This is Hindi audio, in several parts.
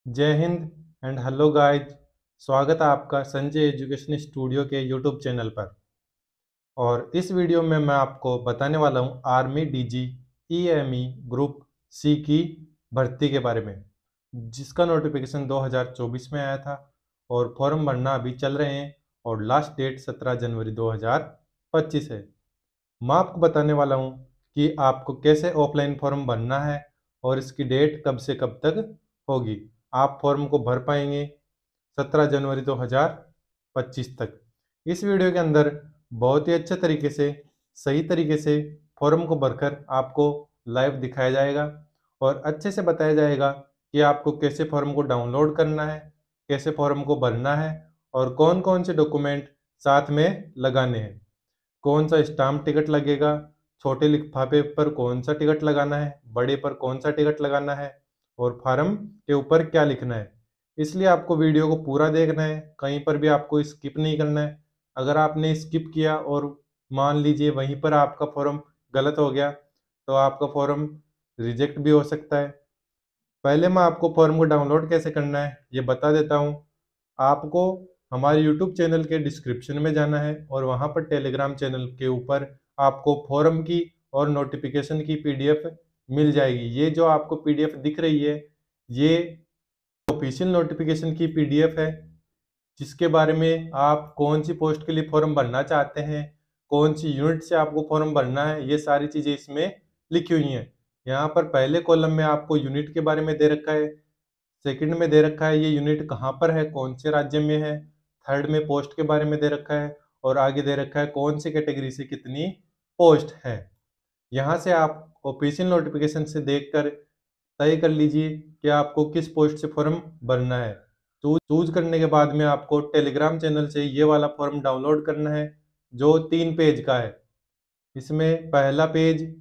जय हिंद एंड हेलो गाइज। स्वागत है आपका संजय एजुकेशन स्टूडियो के यूट्यूब चैनल पर। और इस वीडियो में मैं आपको बताने वाला हूँ army DG EME group C की भर्ती के बारे में, जिसका नोटिफिकेशन 2024 में आया था और फॉर्म भरना अभी चल रहे हैं और लास्ट डेट 17 जनवरी 2025 है। मैं आपको बताने वाला हूँ कि आपको कैसे ऑफलाइन फॉर्म भरना है और इसकी डेट कब से कब तक होगी। आप फॉर्म को भर पाएंगे 17 जनवरी 2025 तक। इस वीडियो के अंदर बहुत ही अच्छे तरीके से, सही तरीके से फॉर्म को भरकर आपको लाइव दिखाया जाएगा और अच्छे से बताया जाएगा कि आपको कैसे फॉर्म को डाउनलोड करना है, कैसे फॉर्म को भरना है और कौन कौन से डॉक्यूमेंट साथ में लगाने हैं, कौन सा स्टाम्प टिकट लगेगा, छोटे लिफाफे पर कौन सा टिकट लगाना है, बड़े पर कौन सा टिकट लगाना है और फार्म के ऊपर क्या लिखना है। इसलिए आपको वीडियो को पूरा देखना है, कहीं पर भी आपको स्किप नहीं करना है। अगर आपने स्किप किया और मान लीजिए वहीं पर आपका फॉर्म गलत हो गया तो आपका फॉर्म रिजेक्ट भी हो सकता है। पहले मैं आपको फॉर्म को डाउनलोड कैसे करना है ये बता देता हूँ। आपको हमारे यूट्यूब चैनल के डिस्क्रिप्शन में जाना है और वहाँ पर टेलीग्राम चैनल के ऊपर आपको फॉर्म की और नोटिफिकेशन की पीडीएफ मिल जाएगी। ये जो आपको पीडीएफ दिख रही है, ये ऑफिशियल नोटिफिकेशन की पीडीएफ है, जिसके बारे में आप कौन सी पोस्ट के लिए फॉर्म भरना चाहते हैं, कौन सी यूनिट से आपको फॉर्म भरना है, ये सारी चीज़ें इसमें लिखी हुई हैं। यहाँ पर पहले कॉलम में आपको यूनिट के बारे में दे रखा है, सेकंड में दे रखा है ये यूनिट कहाँ पर है, कौन से राज्य में है, थर्ड में पोस्ट के बारे में दे रखा है और आगे दे रखा है कौन सी कैटेगरी से कितनी पोस्ट है। यहाँ से आप ऑफिशियल नोटिफिकेशन से देखकर तय कर लीजिए कि आपको किस पोस्ट से फॉर्म भरना है। चूज करने के बाद में आपको टेलीग्राम चैनल से ये वाला फॉर्म डाउनलोड करना है, जो 3 पेज का है। इसमें पहला पेज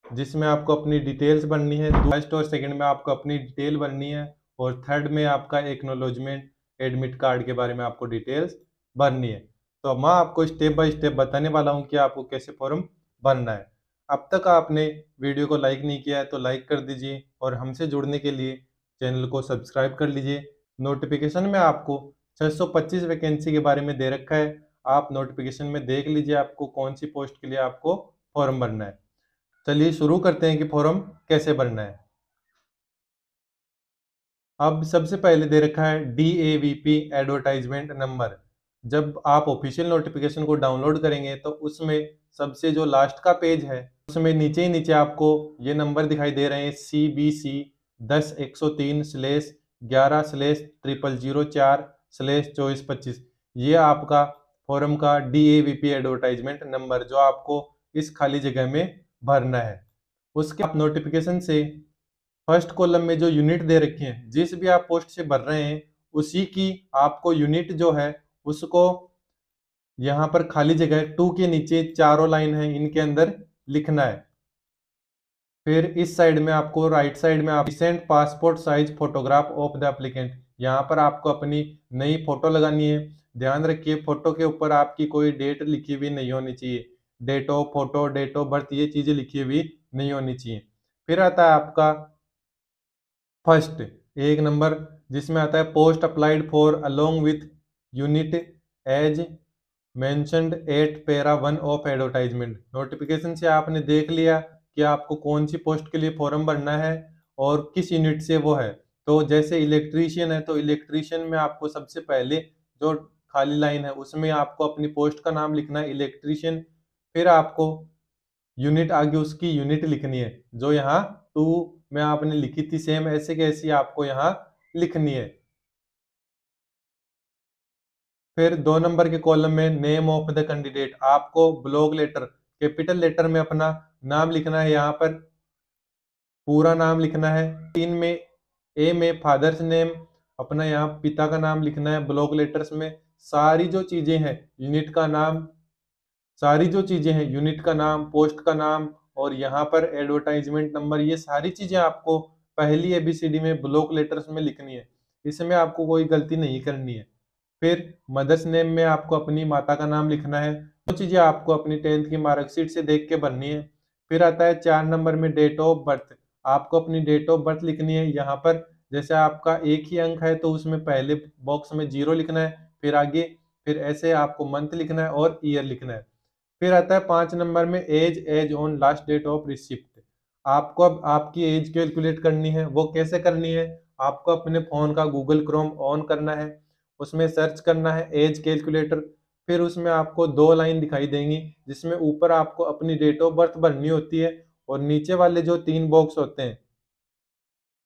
जिसमें आपको अपनी डिटेल्स भरनी है, फर्स्ट और सेकंड में आपको अपनी डिटेल भरनी है और थर्ड में आपका एक्नॉलेजमेंट एडमिट कार्ड के बारे में आपको डिटेल्स भरनी है। तो मैं आपको स्टेप बाय स्टेप बताने वाला हूँ कि आपको कैसे फॉर्म भरना है। अब तक आपने वीडियो को लाइक नहीं किया है तो लाइक कर दीजिए और हमसे जुड़ने के लिए चैनल को सब्सक्राइब कर लीजिए। नोटिफिकेशन में आपको 625 वैकेंसी के बारे में दे रखा है, आप नोटिफिकेशन में देख लीजिए आपको कौन सी पोस्ट के लिए आपको फॉर्म भरना है। चलिए शुरू करते हैं कि फॉर्म कैसे भरना है। अब सबसे पहले दे रखा है DAVP एडवर्टाइजमेंट नंबर। जब आप ऑफिशियल नोटिफिकेशन को डाउनलोड करेंगे तो उसमें सबसे जो लास्ट का पेज है उसमें नीचे ही नीचे आपको ये नंबर दिखाई दे रहे हैं CBC 10-103/11/0004/2425। ये आपका फॉर्म का DAVP एडवर्टाइजमेंट नंबर जो आपको इस खाली जगह में भरना है। उसके आप नोटिफिकेशन से फर्स्ट कॉलम में जो यूनिट दे रखी है, जिस भी आप पोस्ट से भर रहे हैं उसी की आपको यूनिट जो है उसको यहाँ पर खाली जगह 2 के नीचे चारों लाइन है इनके अंदर लिखना है। फिर इस साइड में आपको राइट साइड में आप recent passport size photograph of the applicant, यहाँ पर आपको अपनी नई फोटो लगानी है। ध्यान रखिए फोटो के ऊपर आपकी कोई डेट लिखी हुई नहीं होनी चाहिए, date of photo, date of birth, ये चीजें लिखी हुई नहीं होनी चाहिए। फिर आता है आपका फर्स्ट एक नंबर जिसमें आता है post applied for along with unit as mentioned at para 1 of advertisement. Notification से आपने देख लिया कि आपको कौन सी पोस्ट के लिए फॉर्म भरना है और किस यूनिट से वो है। तो जैसे इलेक्ट्रीशियन है तो इलेक्ट्रीशियन में आपको सबसे पहले जो खाली लाइन है उसमें आपको अपनी पोस्ट का नाम लिखना है इलेक्ट्रीशियन। फिर आपको यूनिट आगे उसकी यूनिट लिखनी है जो यहाँ 2 में आपने लिखी थी, सेम ऐसे कैसी आपको यहाँ लिखनी है। फिर 2 नंबर के कॉलम में नेम ऑफ द कैंडिडेट, आपको ब्लॉक लेटर कैपिटल लेटर में अपना नाम लिखना है, यहाँ पर पूरा नाम लिखना है। 3 में ए में फादर्स नेम, अपना यहाँ पिता का नाम लिखना है ब्लॉक लेटर्स में। सारी जो चीजें हैं यूनिट का नाम, सारी जो चीजें हैं यूनिट का नाम, पोस्ट का नाम और यहाँ पर एडवर्टाइजमेंट नंबर, ये सारी चीजें आपको पहली ABCD में ब्लॉक लेटर्स में लिखनी है। इसमें आपको कोई गलती नहीं करनी है। फिर मदर्स नेम में आपको अपनी माता का नाम लिखना है। जो चीजें आपको अपनी 10th की मार्कशीट से देख के भरनी है। फिर आता है 4 नंबर में डेट ऑफ बर्थ, आपको अपनी डेट ऑफ बर्थ लिखनी है। यहाँ पर जैसे आपका एक ही अंक है तो उसमें पहले बॉक्स में 0 लिखना है, फिर आगे, फिर ऐसे आपको मंथ लिखना है और ईयर लिखना है। फिर आता है 5 नंबर में age on last date of receipt. आपको अब आपकी एज कैलकुलेट करनी है। वो कैसे करनी है? आपको अपने फ़ोन का गूगल क्रोम ऑन करना है, उसमें सर्च करना है एज कैलकुलेटर। फिर उसमें आपको 2 लाइन दिखाई देंगी, जिसमें ऊपर आपको अपनी डेट ऑफ बर्थ भरनी होती है और नीचे वाले जो 3 बॉक्स होते हैं,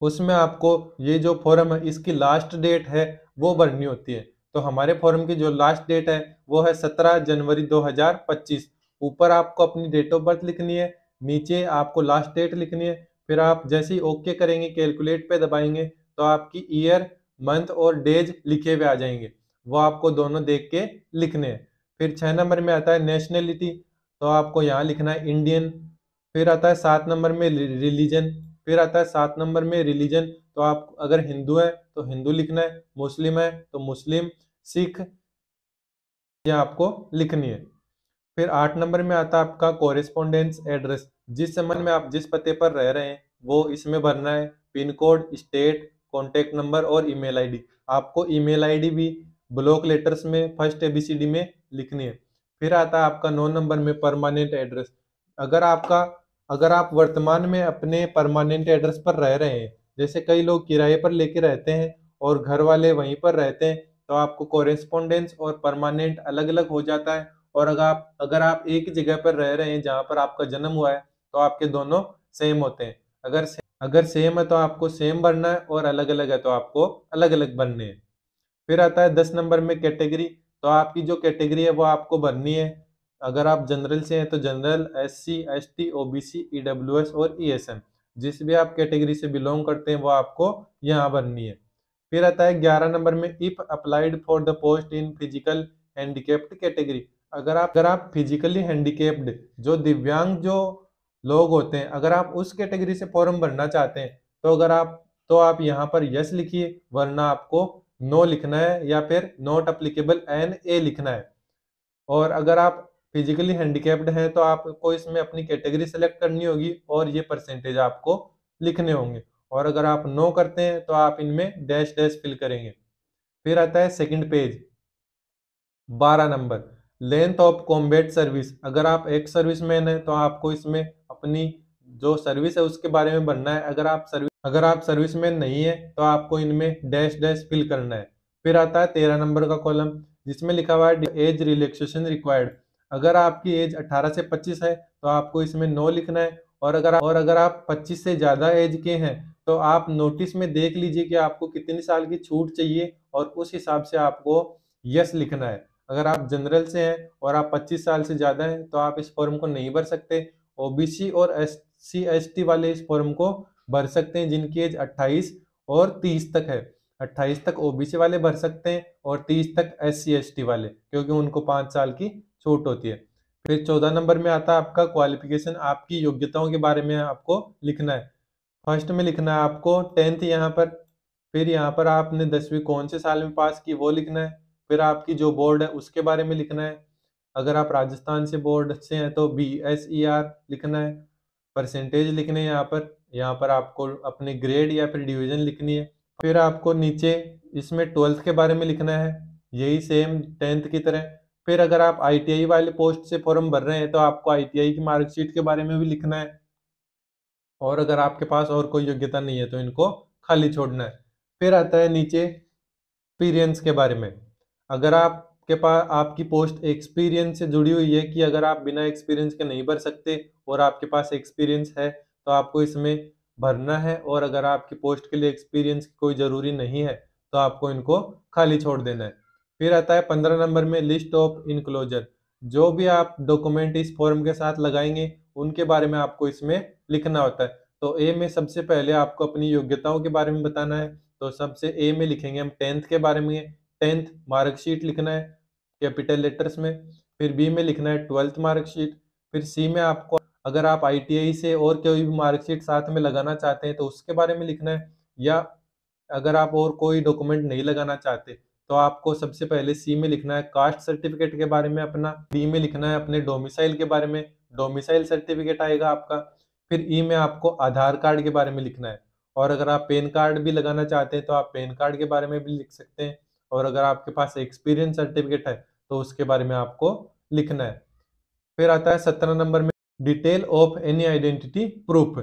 उसमें आपको ये जो फॉर्म है इसकी लास्ट डेट है वो भरनी होती है। तो हमारे फॉर्म की जो लास्ट डेट है वो है 17 जनवरी 2025। ऊपर आपको अपनी डेट ऑफ बर्थ लिखनी है, नीचे आपको लास्ट डेट लिखनी है। फिर आप जैसे ही ओके करेंगे, कैलकुलेट पे दबाएंगे, तो आपकी ईयर, मंथ और डेज लिखे हुए आ जाएंगे। वो आपको दोनों देख के लिखने हैं। फिर 6 नंबर में आता है नेशनलिटी, तो आपको यहाँ लिखना है इंडियन। फिर आता है 7 नंबर में रिलीजन। फिर आता है 7 नंबर में रिलीजन, तो आप अगर हिंदू है तो हिंदू लिखना है, मुस्लिम है तो मुस्लिम, सिख, ये आपको लिखनी है। फिर 8 नंबर में आता है आपका कॉरेस्पॉन्डेंस एड्रेस। जिस संबंध में आप जिस पते पर रह रहे हैं वो इसमें भरना है। Pin code, state, contact number और ईमेल आईडी। आपको ईमेल आईडी भी ब्लॉक लेटर्स में फर्स्ट एबीसीडी में लिखनी है। फिर आता है आपका 9 नंबर में परमानेंट एड्रेस। अगर आपका अगर आप वर्तमान में अपने परमानेंट एड्रेस पर रह रहे हैं, जैसे कई लोग किराए पर लेके रहते हैं और घर वाले वहीं पर रहते हैं, तो आपको कॉरेस्पॉन्डेंस और परमानेंट अलग-अलग हो जाता है। और अगर आप एक जगह पर रह रहे हैं जहाँ पर आपका जन्म हुआ है, तो आपके दोनों सेम होते हैं। अगर सेम है तो आपको सेम भरना है और अलग-अलग है तो आपको अलग-अलग भरने हैं। फिर आता है 10 नंबर में कैटेगरी। तो आपकी जो कैटेगरी है वो आपको भरनी है। अगर आप जनरल से हैं तो general, SC, ST, OBC, EWS और ईएसएन, जिस भी आप कैटेगरी से बिलोंग करते हैं वो आपको यहाँ भरनी है। फिर आता है 11 नंबर में if applied for the post in physical handicapped category. अगर आप फिजिकली हैंडीकेप्ड, जो दिव्यांग जो लोग होते हैं, अगर आप उस कैटेगरी से फॉर्म भरना चाहते हैं, तो आप यहाँ पर यस लिखिए, वरना आपको नो लिखना है या फिर नॉट अप्लीकेबल एन ए लिखना है। और अगर आप फिजिकली हैंडीकैप्ड हैं तो आपको इसमें अपनी कैटेगरी सेलेक्ट करनी होगी और ये परसेंटेज आपको लिखने होंगे। और अगर आप नो करते हैं तो आप इनमें डैश डैश फिल करेंगे। फिर आता है second page, 12 number, length of combat service. अगर आप एक्स सर्विसमैन है तो आपको इसमें अपनी जो सर्विस है उसके बारे में भरना है। अगर आप सर्विसमैन नहीं है तो आपको इनमें डैश डैश फिल करना है। फिर आता है 13 नंबर का कॉलम, जिसमें लिखा हुआ है एज रिलैक्सेशन रिक्वायर्ड। अगर आपकी एज 18 से 25 है तो आपको इसमें नो लिखना है। और अगर आप 25 से ज़्यादा एज के हैं तो आप नोटिस में देख लीजिए कि आपको कितनी साल की छूट चाहिए और उस हिसाब से आपको यस लिखना है। अगर आप जनरल से हैं और आप 25 साल से ज़्यादा हैं तो आप इस फॉर्म को नहीं भर सकते। ओबीसी और एससी एसटी वाले इस फॉर्म को भर सकते हैं, जिनकी एज 28 और 30 तक है। 28 तक ओबीसी वाले भर सकते हैं और 30 तक एससी एसटी वाले, क्योंकि उनको 5 साल की छूट होती है। फिर 14 नंबर में आता है आपका क्वालिफिकेशन। आपकी योग्यताओं के बारे में आपको लिखना है। फर्स्ट में लिखना है आपको 10th यहाँ पर। फिर यहाँ पर आपने 10वीं कौन से साल में पास की वो लिखना है। फिर आपकी जो बोर्ड है उसके बारे में लिखना है। अगर आप राजस्थान से बोर्ड से हैं तो BSER लिखना है। परसेंटेज लिखने हैं यहाँ पर आपको अपने ग्रेड या फिर डिवीजन लिखनी है। फिर आपको नीचे इसमें 12th के बारे में लिखना है, यही सेम 10th की तरह। फिर अगर आप ITI वाले पोस्ट से फॉर्म भर रहे हैं तो आपको ITI की मार्कशीट के बारे में भी लिखना है। और अगर आपके पास और कोई योग्यता नहीं है तो इनको खाली छोड़ना है। फिर आता है नीचे एक्सपीरियंस के बारे में। अगर आपके पास आपकी पोस्ट एक्सपीरियंस से जुड़ी हुई है कि अगर आप बिना एक्सपीरियंस के नहीं भर सकते और आपके पास एक्सपीरियंस है तो आपको इसमें भरना है। और अगर आपकी पोस्ट के लिए एक्सपीरियंस की कोई ज़रूरी नहीं है तो आपको इनको खाली छोड़ देना है। फिर आता है 15 नंबर में लिस्ट ऑफ इनक्लोजर। जो भी आप डॉक्यूमेंट इस फॉर्म के साथ लगाएंगे उनके बारे में आपको इसमें लिखना होता है। तो ए में सबसे पहले आपको अपनी योग्यताओं के बारे में बताना है। तो सबसे ए में लिखेंगे हम 10th के बारे में। 10th मार्कशीट लिखना है कैपिटल लेटर्स में। फिर बी में लिखना है 12th मार्कशीट। फिर सी में आपको अगर आप ITI से और कोई भी मार्कशीट साथ में लगाना चाहते हैं तो उसके बारे में लिखना है। या अगर आप और कोई डॉक्यूमेंट नहीं लगाना चाहते तो आपको सबसे पहले सी में लिखना है कास्ट सर्टिफिकेट के बारे में अपना। डी में लिखना है अपने डोमिसाइल के बारे में, डोमिसाइल सर्टिफिकेट आएगा आपका। फिर ई में आपको आधार कार्ड के बारे में लिखना है। और अगर आप पैन कार्ड भी लगाना चाहते हैं तो आप पैन कार्ड के बारे में भी लिख सकते हैं, और अगर आपके पास एक्सपीरियंस सर्टिफिकेट है तो उसके बारे में आपको लिखना है। फिर आता है 17 नंबर में detail of any identity proof.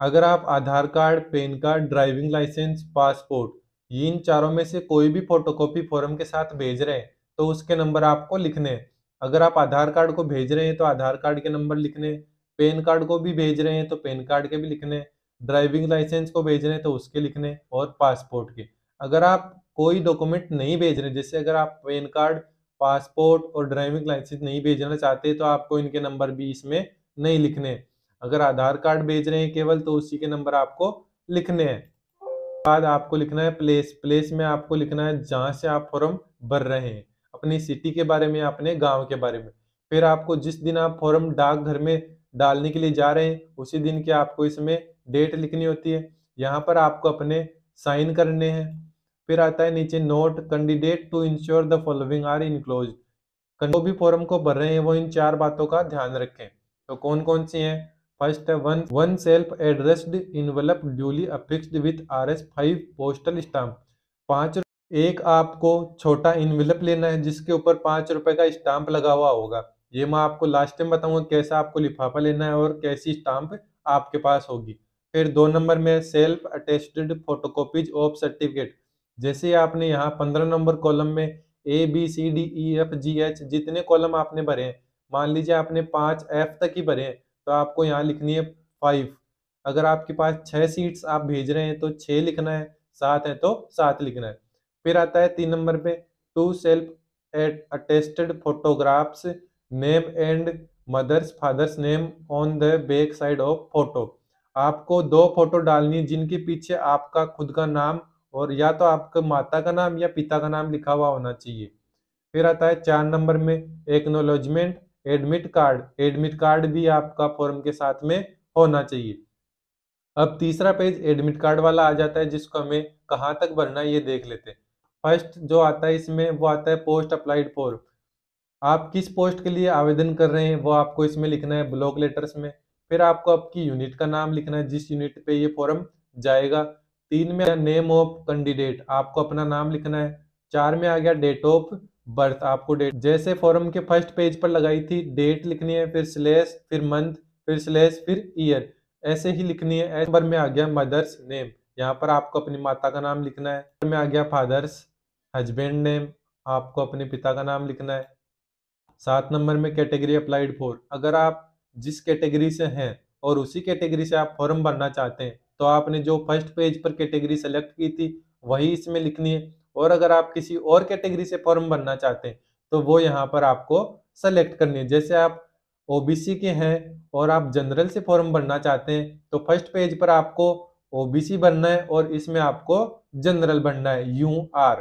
अगर आप Aadhaar card, PAN card, driving licence, passport, इन चारों में से कोई भी फोटोकॉपी फॉर्म के साथ भेज रहे हैं तो उसके नंबर आपको लिखने हैं। अगर आप आधार कार्ड को भेज रहे हैं तो आधार कार्ड के नंबर लिखने हैं, पैन कार्ड को भी भेज रहे हैं तो पैन कार्ड के भी लिखने हैं, ड्राइविंग लाइसेंस को भेज रहे हैं तो उसके लिखने हैं, और पासपोर्ट के। अगर आप कोई डॉक्यूमेंट नहीं भेज रहे, जैसे अगर आप पैन कार्ड, पासपोर्ट और ड्राइविंग लाइसेंस नहीं भेजना चाहते तो आपको इनके नंबर भी इसमें नहीं लिखने। अगर आधार कार्ड भेज रहे हैं केवल तो उसी के नंबर आपको लिखने हैं। बाद आपको लिखना है प्लेस। प्लेस में आपको लिखना है जहाँ से आप फॉर्म भर रहे हैं, अपनी सिटी के बारे में, अपने गांव के बारे में। फिर आपको जिस दिन आप फॉर्म डाकघर में डालने के लिए जा रहे हैं उसी दिन की आपको इसमें डेट लिखनी होती है। यहाँ पर आपको अपने साइन करने हैं। फिर आता है नीचे note candidate to ensure the following are enclose. जो भी फॉर्म को भर रहे हैं वो इन 4 बातों का ध्यान रखें। तो कौन कौन सी हैं? फर्स्ट है one self addressed envelope duly affixed with RS5 postal stamp. 5 एक आपको छोटा इनवेलप लेना है जिसके ऊपर 5 रुपए का स्टाम्प लगा हुआ होगा। ये मैं आपको लास्ट टाइम बताऊंगा कैसा आपको लिफाफा लेना है और कैसी स्टाम्प आपके पास होगी। फिर 2 नंबर में self attested photocopies of certificate. जैसे आपने यहाँ 15 नंबर कॉलम में ABCDEFGH जितने कॉलम आपने भरे हैं, मान लीजिए आपने 5F तक ही भरे हैं तो आपको यहाँ लिखनी है 5। अगर आपके पास 6 सीट्स आप भेज रहे हैं तो 6 लिखना है, 7 है तो 7 लिखना है। फिर आता है 3 नंबर पे two self attested photographs name and mother's father's name on the back side of photo. आपको 2 फोटो डालनी है जिनके पीछे आपका खुद का नाम और या तो आपका माता का नाम या पिता का नाम लिखा हुआ होना चाहिए। फिर आता है 4 नंबर में acknowledgement admit card. Admit card भी आपका फॉर्म के साथ में होना चाहिए। अब तीसरा पेज एडमिट कार्ड वाला आ जाता है जिसको हमें कहाँ तक भरना है ये देख लेते हैं। फर्स्ट जो आता है इसमें वो आता है पोस्ट अप्लाइड फॉर। आप किस पोस्ट के लिए आवेदन कर रहे हैं वो आपको इसमें लिखना है ब्लॉक लेटर्स में। फिर आपको आपकी यूनिट का नाम लिखना है जिस यूनिट पे ये फॉर्म जाएगा। 3 में नेम ऑफ कैंडिडेट, आपको अपना नाम लिखना है। 4 में आ गया डेट ऑफ बर्थ, आपको डेट जैसे फॉर्म के फर्स्ट पेज पर लगाई थी डेट लिखनी है, फिर स्लैश, फिर मंथ, फिर स्लैश, फिर ईयर, ऐसे ही लिखनी है। नंबर में आ गया मदर्स नेम, यहाँ पर आपको अपनी माता का नाम लिखना है। में आ गया फादर्स हस्बैंड नेम, आपको अपने पिता का नाम लिखना है। 7 नंबर में कैटेगरी अप्लाइड फॉर। अगर आप जिस कैटेगरी से हैं और उसी कैटेगरी से आप फॉर्म भरना चाहते हैं तो आपने जो फर्स्ट पेज पर कैटेगरी सेलेक्ट की थी वही इसमें लिखनी है, और अगर आप किसी और कैटेगरी से फॉर्म भरना चाहते हैं तो वो यहाँ पर आपको सेलेक्ट करनी है। जैसे आप OBC के हैं और आप जनरल से फॉर्म भरना चाहते हैं तो फर्स्ट पेज पर आपको OBC भरना है और इसमें आपको जनरल भरना है UR।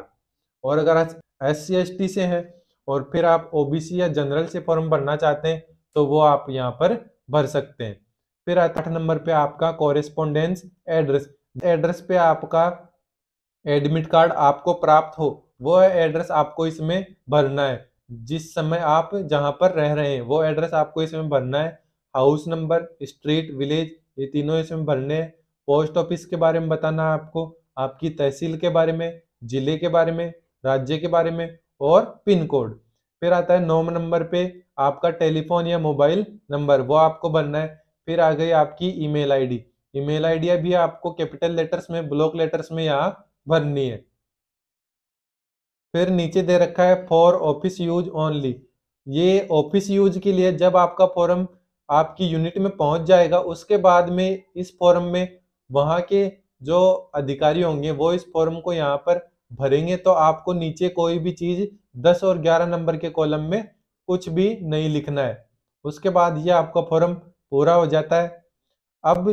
और अगर आप SC/ST से हैं और फिर आप OBC या जनरल से फॉर्म भरना चाहते हैं तो वो आप यहाँ पर भर सकते हैं। फिर 8 नंबर पे आपका कॉरेस्पोंडेंस एड्रेस। एड्रेस पे आपका एडमिट कार्ड आपको प्राप्त हो वो एड्रेस आपको इसमें भरना है। जिस समय आप जहाँ पर रह रहे हैं वो एड्रेस आपको इसमें भरना है। हाउस नंबर, स्ट्रीट, विलेज, ये तीनों इसमें भरने हैं। पोस्ट ऑफिस के बारे में बताना है आपको, आपकी तहसील के बारे में, जिले के बारे में, राज्य के बारे में और पिन कोड। फिर आता है 9 नंबर पे आपका टेलीफोन या मोबाइल नंबर, वो आपको भरना है। फिर आ गई आपकी ईमेल आईडी। ईमेल आईडी भी आपको कैपिटल लेटर्स में, ब्लॉक लेटर्स में यहाँ भरनी है। फिर नीचे दे रखा है फॉर ऑफिस यूज ओनली। ये ऑफिस यूज के लिए, जब आपका फॉर्म आपकी यूनिट में पहुंच जाएगा उसके बाद में इस फॉर्म में वहां के जो अधिकारी होंगे वो इस फॉर्म को यहाँ पर भरेंगे, तो आपको नीचे कोई भी चीज 10 और 11 नंबर के कॉलम में कुछ भी नहीं लिखना है। उसके बाद ये आपका फॉर्म पूरा हो जाता है। अब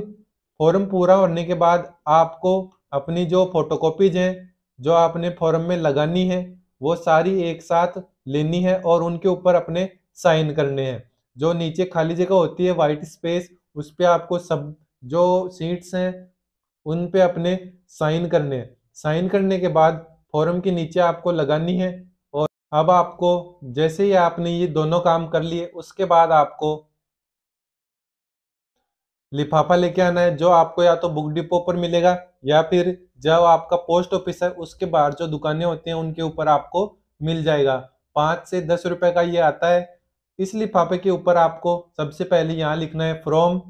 फॉर्म पूरा होने के बाद आपको अपनी जो फोटोकॉपीज हैं जो आपने फॉर्म में लगानी है वो सारी एक साथ लेनी है और उनके ऊपर अपने साइन करने हैं। जो नीचे खाली जगह होती है वाइट स्पेस, उस पे आपको सब जो सीट्स हैं उन पे अपने साइन करने हैं। साइन करने के बाद फॉर्म के नीचे आपको लगानी है। और अब आपको जैसे ही आपने ये दोनों काम कर लिए उसके बाद आपको लिफाफा लेके आना है, जो आपको या तो बुक डिपो पर मिलेगा या फिर जब आपका पोस्ट ऑफिस है उसके बाहर जो दुकानें होती हैं उनके ऊपर आपको मिल जाएगा। 5 से 10 रुपए का ये आता है। इस लिफाफे के ऊपर आपको सबसे पहले यहाँ लिखना है फ्रॉम,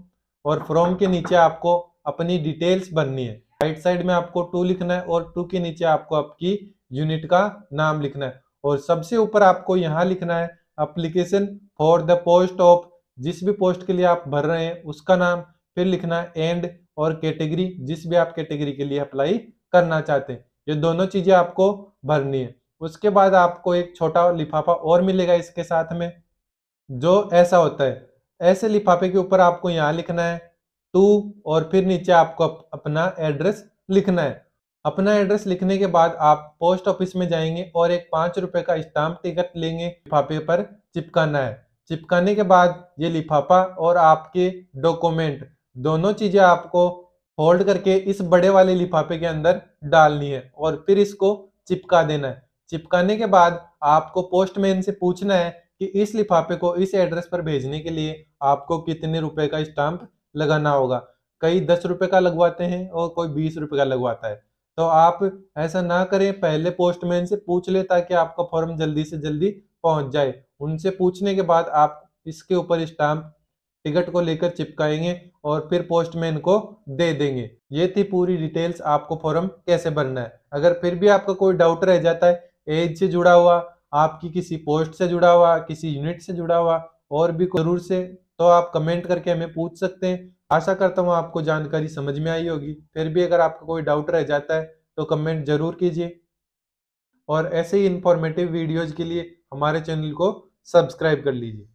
और फ्रॉम के नीचे आपको अपनी डिटेल्स भरनी है। राइट साइड में आपको 2 लिखना है और 2 के नीचे आपको आपकी यूनिट का नाम लिखना है, और सबसे ऊपर आपको यहाँ लिखना है application for the post of, जिस भी पोस्ट के लिए आप भर रहे हैं उसका नाम, फिर लिखना है एंड और कैटेगरी, जिस भी आप कैटेगरी के लिए अप्लाई करना चाहते हैं। ये दोनों चीजें आपको भरनी है। उसके बाद आपको एक छोटा लिफाफा और मिलेगा इसके साथ में, जो ऐसा होता है। ऐसे लिफाफे के ऊपर आपको यहाँ लिखना है टू, और फिर नीचे आपको अपना एड्रेस लिखना है। अपना एड्रेस लिखने के बाद आप पोस्ट ऑफिस में जाएंगे और एक 5 रुपए का स्टाम्प टिकट लेंगे, लिफाफे पर चिपकाना है। चिपकाने के बाद ये लिफाफा और आपके डॉक्यूमेंट दोनों चीजें आपको फोल्ड करके इस बड़े वाले लिफाफे के अंदर डालनी है और फिर इसको चिपका देना है। चिपकाने के बाद आपको पोस्टमैन से पूछना है कि इस लिफाफे को इस एड्रेस पर भेजने के लिए आपको कितने रुपए का स्टाम्प लगाना होगा। कई 10 रुपए का लगवाते हैं और कोई 20 रुपए का लगवाता है। तो आप ऐसा ना करें, पहले पोस्टमैन से पूछ ले ताकि आपका फॉर्म जल्दी से जल्दी पहुंच जाए। उनसे पूछने के बाद आप इसके ऊपर स्टाम्प टिकट को लेकर चिपकाएंगे और फिर पोस्टमैन को दे देंगे। ये थी पूरी डिटेल्स आपको फॉर्म कैसे भरना है। अगर फिर भी आपका कोई डाउट रह जाता है एज से जुड़ा हुआ, आपकी किसी पोस्ट से जुड़ा हुआ, किसी यूनिट से जुड़ा हुआ, और भी जरूर से, तो आप कमेंट करके हमें पूछ सकते हैं। आशा करता हूँ आपको जानकारी समझ में आई होगी। फिर भी अगर आपका कोई डाउट रह जाता है तो कमेंट जरूर कीजिए, और ऐसे ही इंफॉर्मेटिव वीडियोज के लिए हमारे चैनल को सब्सक्राइब कर लीजिए।